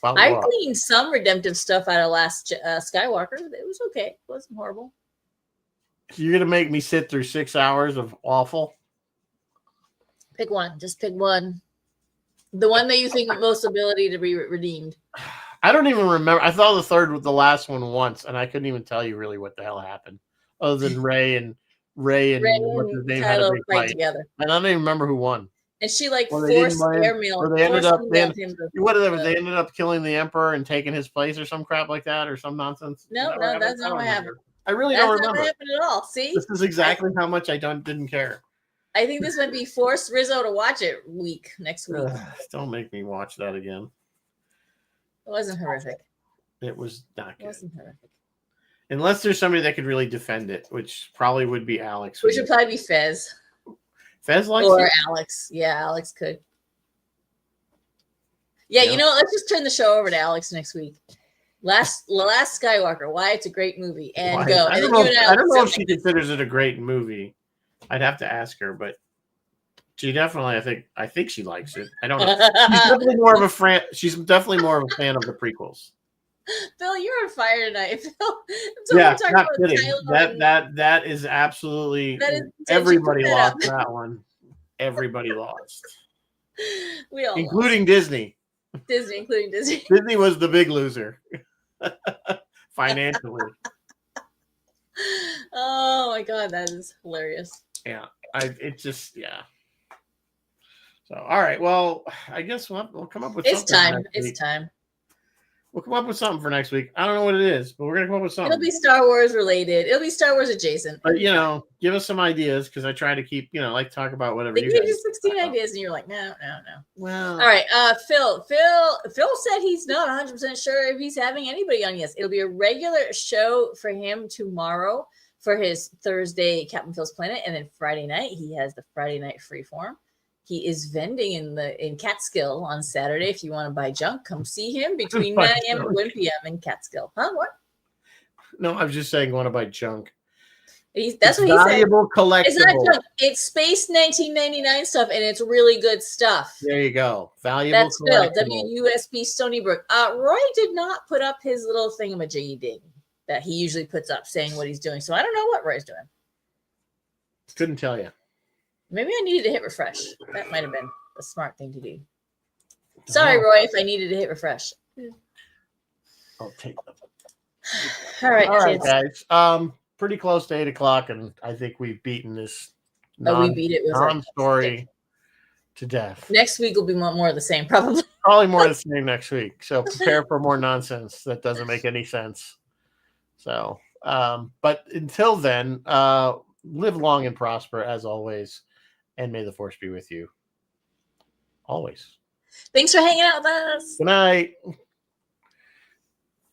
I gleaned some redemptive stuff out of Last Skywalker. It was okay. It wasn't horrible. You're gonna make me sit through 6 hours of awful? Pick one. Just pick one. The one that you think most ability to be redeemed. I don't even remember. I saw the last one once, and I couldn't even tell you really what the hell happened, other than Ray and what's his name had a big fight together. And I don't even remember who won. And she forced airmail. Or they ended up killing the Emperor and taking his place, or some crap like that, or some nonsense. No, that's not what happened. I really don't remember. That's not what happened at all. See, this is exactly how much I didn't care. I think this might be force Rizzo to watch it next week. Don't make me watch that again. It wasn't horrific. It was not good. It wasn't horrific. Unless there's somebody that could really defend it, which probably would be Alex. Which would probably be Fez. Fez likes or it? Alex. Yeah, Alex could. Yeah, you know, let's just turn the show over to Alex next week. Last Skywalker, why it's a great movie, and go. I don't know if she considers it a great movie. I'd have to ask her, but she definitely, I think she likes it. I don't know. She's definitely more of a fan. She's definitely more of a fan of the prequels. Phil, you're on fire tonight. Phil, yeah, not kidding. That is absolutely. Everybody lost that one. Everybody lost. We all including lost. Disney. Including Disney. Disney was the big loser financially. Oh my god, that is hilarious. Yeah, yeah. So, all right. Well, I guess we'll come up with something. It's time. We'll come up with something for next week. I don't know what it is, but we're going to come up with something. It'll be Star Wars related. It'll be Star Wars adjacent. But, give us some ideas, because I try to keep, talk about whatever you give you 16 ideas, and you're like, no. Well. All right. Phil said he's not 100% sure if he's having anybody on. Yes, it'll be a regular show for him tomorrow for his Thursday Captain Phil's Planet, and then Friday night he has the Friday night Freeform. He is vending in Catskill on Saturday. If you want to buy junk, come see him between 9 a.m. and 1 p.m. in Catskill. Huh? What? No, I was just saying, want to buy junk. That's what he said. Valuable collectible. It's not junk. It's Space 1999 stuff, and it's really good stuff. There you go. Valuable. That's Phil. WUSB Stony Brook. Roy did not put up his little thingamajiggy that he usually puts up saying what he's doing. So I don't know what Roy's doing. Couldn't tell you. Maybe I needed to hit refresh. That might have been a smart thing to do. Sorry, Roy, if I needed to hit refresh. I'll take them. All right, guys. Pretty close to 8 o'clock, and I think we've beaten this we beat it with non-story to death. Next week will be more of the same, probably. Probably more of the same next week. So prepare for more nonsense that doesn't make any sense. So, but until then, live long and prosper as always. And may the force be with you always. Thanks for hanging out with us. Good night.